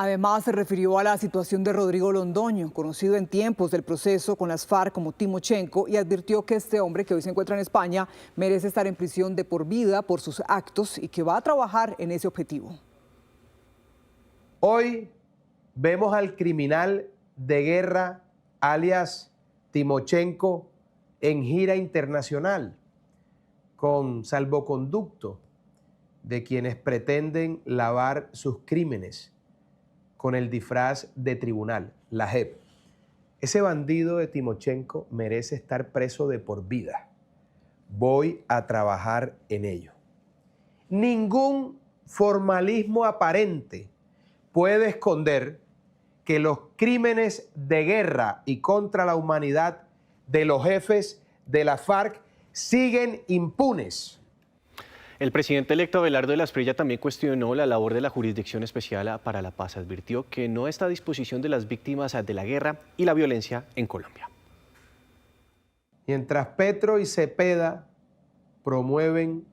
Además, se refirió a la situación de Rodrigo Londoño, conocido en tiempos del proceso con las FARC como Timochenko, y advirtió que este hombre, que hoy se encuentra en España, merece estar en prisión de por vida por sus actos y que va a trabajar en ese objetivo. Hoy vemos al criminal de guerra, alias Timochenko, en gira internacional, con salvoconducto de quienes pretenden lavar sus crímenes con el disfraz de tribunal, la JEP. Ese bandido de Timochenko merece estar preso de por vida. Voy a trabajar en ello. Ningún formalismo aparente puede esconder que los crímenes de guerra y contra la humanidad de los jefes de la FARC siguen impunes. El presidente electo Abelardo de la Espriella también cuestionó la labor de la Jurisdicción Especial para la Paz. Advirtió que no está a disposición de las víctimas de la guerra y la violencia en Colombia. Mientras Petro y Cepeda promueven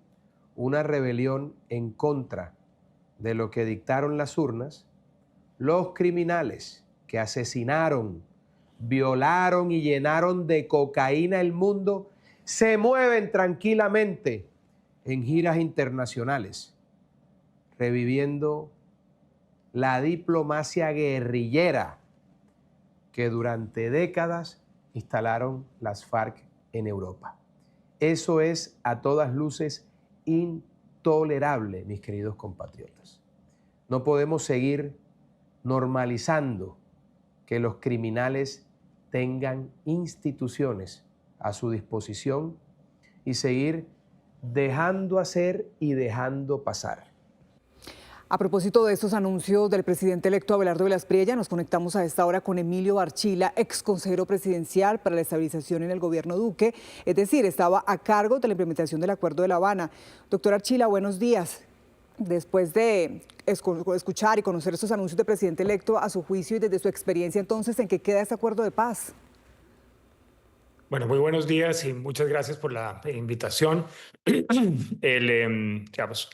una rebelión en contra de lo que dictaron las urnas, los criminales que asesinaron, violaron y llenaron de cocaína el mundo se mueven tranquilamente en giras internacionales, reviviendo la diplomacia guerrillera que durante décadas instalaron las FARC en Europa. Eso es a todas luces intolerable, mis queridos compatriotas. No podemos seguir normalizando que los criminales tengan instituciones a su disposición y seguir dejando hacer y dejando pasar. A propósito de estos anuncios del presidente electo Abelardo de la Espriella, nos conectamos a esta hora con Emilio Archila, ex consejero presidencial para la estabilización en el gobierno Duque, es decir, estaba a cargo de la implementación del Acuerdo de La Habana. Doctor Archila, buenos días. Después de escuchar y conocer estos anuncios del presidente electo, a su juicio y desde su experiencia, entonces, ¿en qué queda este acuerdo de paz? Bueno, muy buenos días y muchas gracias por la invitación.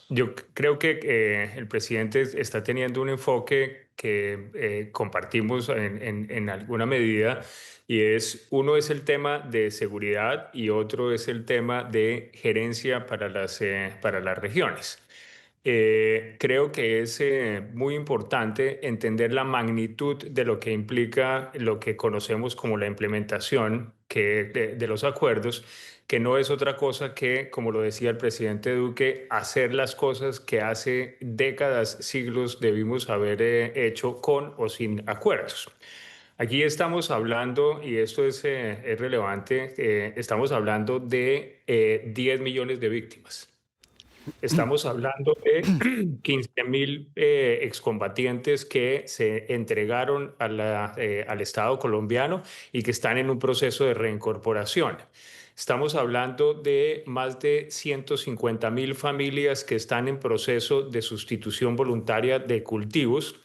Yo creo que el presidente está teniendo un enfoque que compartimos en alguna medida, y uno es el tema de seguridad y otro es el tema de gerencia para las regiones. Creo que es muy importante entender la magnitud de lo que implica lo que conocemos como la implementación de los acuerdos, que no es otra cosa que, como lo decía el presidente Duque, hacer las cosas que hace décadas, siglos debimos haber hecho con o sin acuerdos. Aquí estamos hablando, y esto es relevante, estamos hablando de 10 millones de víctimas. Estamos hablando de 15.000 excombatientes que se entregaron al Estado colombiano y que están en un proceso de reincorporación. Estamos hablando de más de 150.000 familias que están en proceso de sustitución voluntaria de cultivos.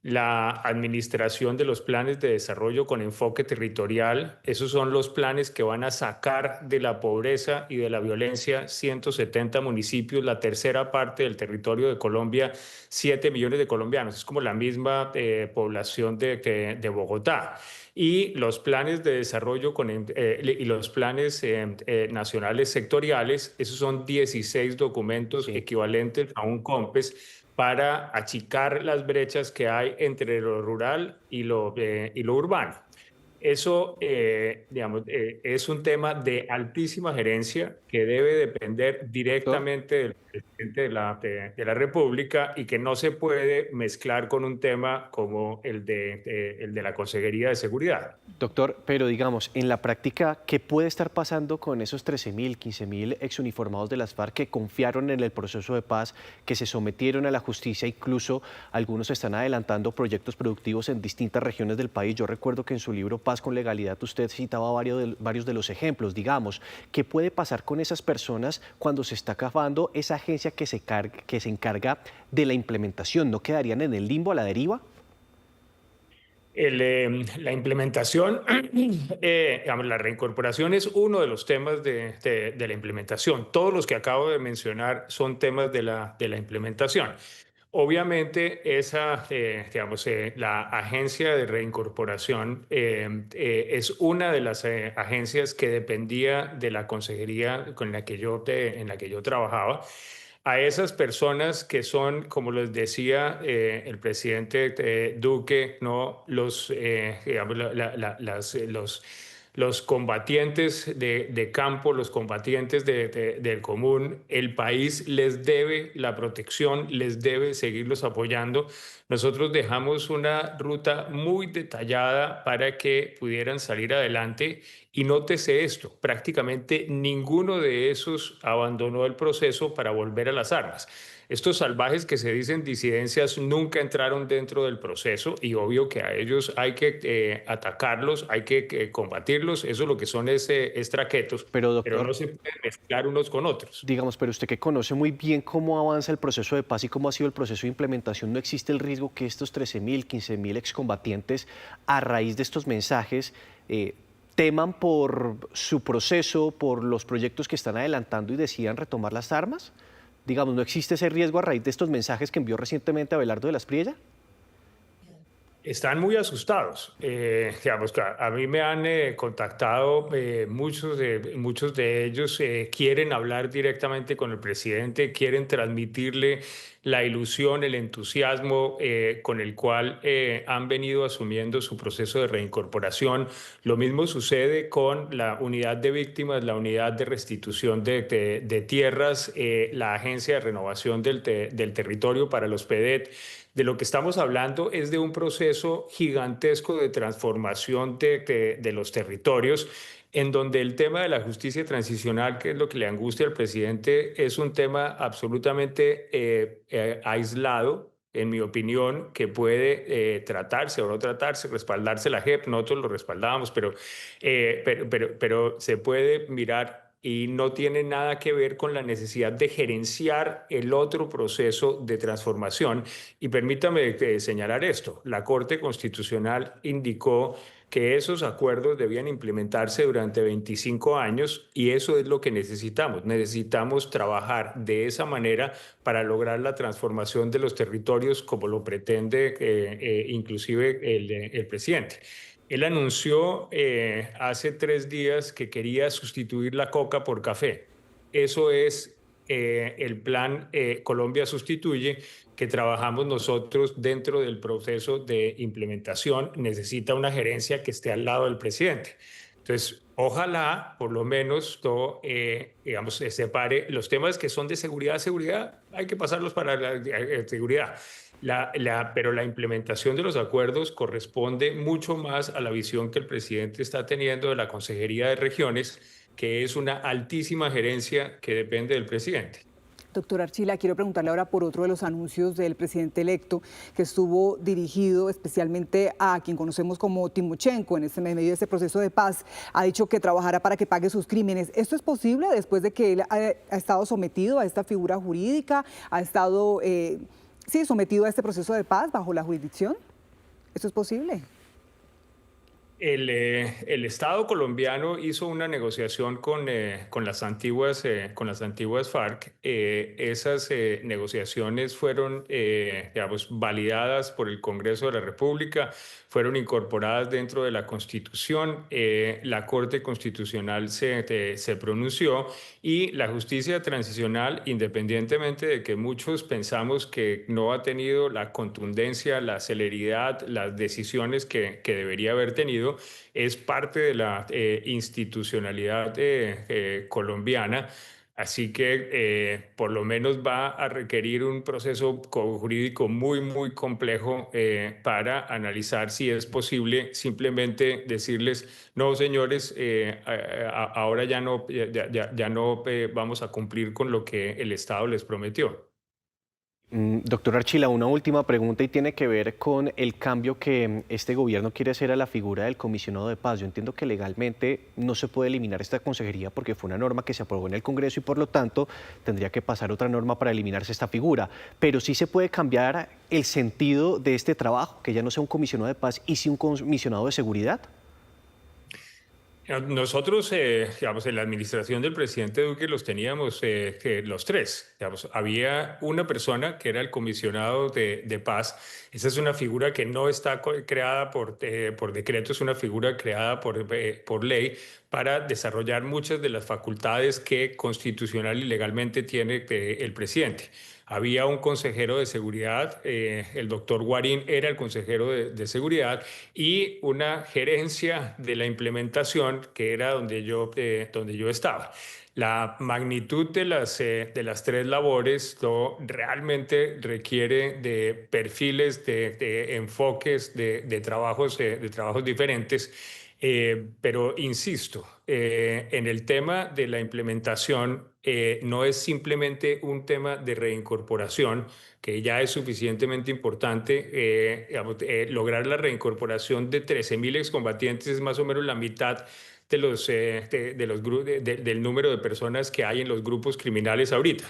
La administración de los planes de desarrollo con enfoque territorial, esos son los planes que van a sacar de la pobreza y de la violencia 170 municipios, la tercera parte del territorio de Colombia, 7 millones de colombianos. Es como la misma población de Bogotá. Y los planes de desarrollo y los planes nacionales sectoriales, esos son 16 documentos equivalentes a un COMPES, para achicar las brechas que hay entre lo rural y lo urbano. Eso, es un tema de altísima gerencia que debe depender directamente del presidente de la República y que no se puede mezclar con un tema como el de la Consejería de Seguridad. Doctor, pero digamos, en la práctica, ¿qué puede estar pasando con esos 13.000, 15.000 exuniformados de las FARC que confiaron en el proceso de paz, que se sometieron a la justicia? Incluso algunos están adelantando proyectos productivos en distintas regiones del país. Yo recuerdo que en su libro Paz con Legalidad usted citaba varios de los ejemplos. Digamos, ¿qué puede pasar con esas personas cuando se está acabando esa agencia que se encarga de la implementación? ¿No quedarían en el limbo, a la deriva? La implementación, la reincorporación es uno de los temas de la implementación. Todos los que acabo de mencionar son temas de la implementación. Obviamente, la Agencia de Reincorporación es una de las agencias que dependía de la consejería en la que yo trabajaba. A esas personas que son, como les decía el presidente Duque, ¿no? Los combatientes de campo, los combatientes del común, el país les debe la protección, les debe seguirlos apoyando. Nosotros dejamos una ruta muy detallada para que pudieran salir adelante y nótese esto, prácticamente ninguno de esos abandonó el proceso para volver a las armas. Estos salvajes que se dicen disidencias nunca entraron dentro del proceso y obvio que a ellos hay que atacarlos, hay que combatirlos, eso lo que son es traquetos, Pero pero no doctor, se pueden mezclar unos con otros. digamos, pero usted que conoce muy bien cómo avanza el proceso de paz y cómo ha sido el proceso de implementación, ¿no existe el riesgo que estos 13.000, 15.000 excombatientes, a raíz de estos mensajes, teman por su proceso, por los proyectos que están adelantando y decidan retomar las armas? Digamos, ¿no existe ese riesgo a raíz de estos mensajes que envió recientemente Abelardo de la Espriella? Están muy asustados. A mí me han contactado, muchos de ellos quieren hablar directamente con el presidente, quieren transmitirle la ilusión, el entusiasmo con el cual han venido asumiendo su proceso de reincorporación. Lo mismo sucede con la unidad de víctimas, la unidad de restitución de tierras, la Agencia de Renovación del Territorio para los PEDET. De lo que estamos hablando es de un proceso gigantesco de transformación de los territorios, en donde el tema de la justicia transicional, que es lo que le angustia al presidente, es un tema absolutamente aislado, en mi opinión, que puede tratarse o no tratarse, respaldarse la JEP, nosotros lo respaldamos, pero se puede mirar y no tiene nada que ver con la necesidad de gerenciar el otro proceso de transformación. Y permítame señalar esto, la Corte Constitucional indicó que esos acuerdos debían implementarse durante 25 años y eso es lo que necesitamos. Necesitamos trabajar de esa manera para lograr la transformación de los territorios como lo pretende inclusive el presidente. Él anunció hace 3 días que quería sustituir la coca por café. Eso es el plan Colombia Sustituye, que trabajamos nosotros dentro del proceso de implementación. Necesita una gerencia que esté al lado del presidente. Entonces, ojalá por lo menos se separe los temas que son de seguridad, hay que pasarlos para la seguridad. Pero la implementación de los acuerdos corresponde mucho más a la visión que el presidente está teniendo de la Consejería de Regiones, que es una altísima gerencia que depende del presidente. Doctor Archila, quiero preguntarle ahora por otro de los anuncios del presidente electo que estuvo dirigido especialmente a quien conocemos como Timochenko en medio de este proceso de paz. Ha dicho que trabajará para que pague sus crímenes. ¿Esto es posible después de que él ha estado sometido a esta figura jurídica, ha estado sometido a este proceso de paz bajo la jurisdicción? ¿Esto es posible? El Estado colombiano hizo una negociación con las antiguas FARC. Esas negociaciones fueron validadas por el Congreso de la República, fueron incorporadas dentro de la Constitución. La Corte Constitucional se pronunció y la justicia transicional, independientemente de que muchos pensamos que no ha tenido la contundencia, la celeridad, las decisiones que debería haber tenido, es parte de la institucionalidad colombiana. Así que por lo menos va a requerir un proceso jurídico muy, muy complejo para analizar si es posible simplemente decirles, no, señores, ahora ya no vamos a cumplir con lo que el Estado les prometió. Doctor Archila, una última pregunta y tiene que ver con el cambio que este gobierno quiere hacer a la figura del comisionado de paz. Yo entiendo que legalmente no se puede eliminar esta consejería porque fue una norma que se aprobó en el Congreso y por lo tanto tendría que pasar otra norma para eliminarse esta figura. Pero sí se puede cambiar el sentido de este trabajo, que ya no sea un comisionado de paz y sí un comisionado de seguridad. Nosotros, digamos, en la administración del presidente Duque los teníamos que los tres. Digamos, había una persona que era el comisionado de paz. Esa es una figura que no está creada por decreto, es una figura creada por ley para desarrollar muchas de las facultades que constitucional y legalmente tiene el presidente. Había un consejero de seguridad, el doctor Guarín era el consejero de seguridad, y una gerencia de la implementación que era donde yo estaba. La magnitud de las tres labores realmente requiere de perfiles, de enfoques, de trabajos diferentes. Pero insisto, en el tema de la implementación no es simplemente un tema de reincorporación, que ya es suficientemente importante. Lograr la reincorporación de 13.000 excombatientes es más o menos la mitad de del número de personas que hay en los grupos criminales ahorita.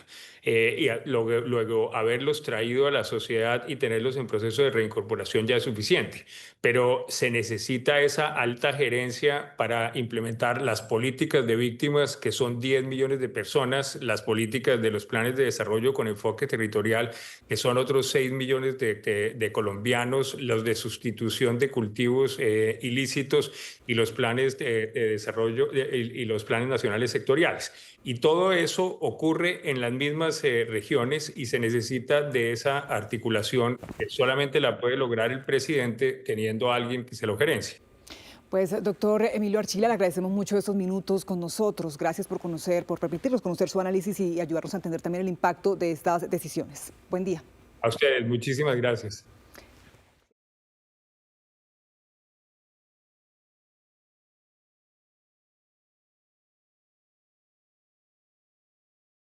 Luego haberlos traído a la sociedad y tenerlos en proceso de reincorporación ya es suficiente. Pero se necesita esa alta gerencia para implementar las políticas de víctimas, que son 10 millones de personas, las políticas de los planes de desarrollo con enfoque territorial, que son otros 6 millones de colombianos, los de sustitución de cultivos ilícitos, y los planes de desarrollo y los planes nacionales sectoriales. Y todo eso ocurre en las mismas regiones, y se necesita de esa articulación que solamente la puede lograr el presidente teniendo a alguien que se lo gerencie. Pues, doctor Emilio Archila, le agradecemos mucho estos minutos con nosotros. Gracias por permitirnos conocer su análisis y ayudarnos a entender también el impacto de estas decisiones. Buen día. A ustedes, muchísimas gracias.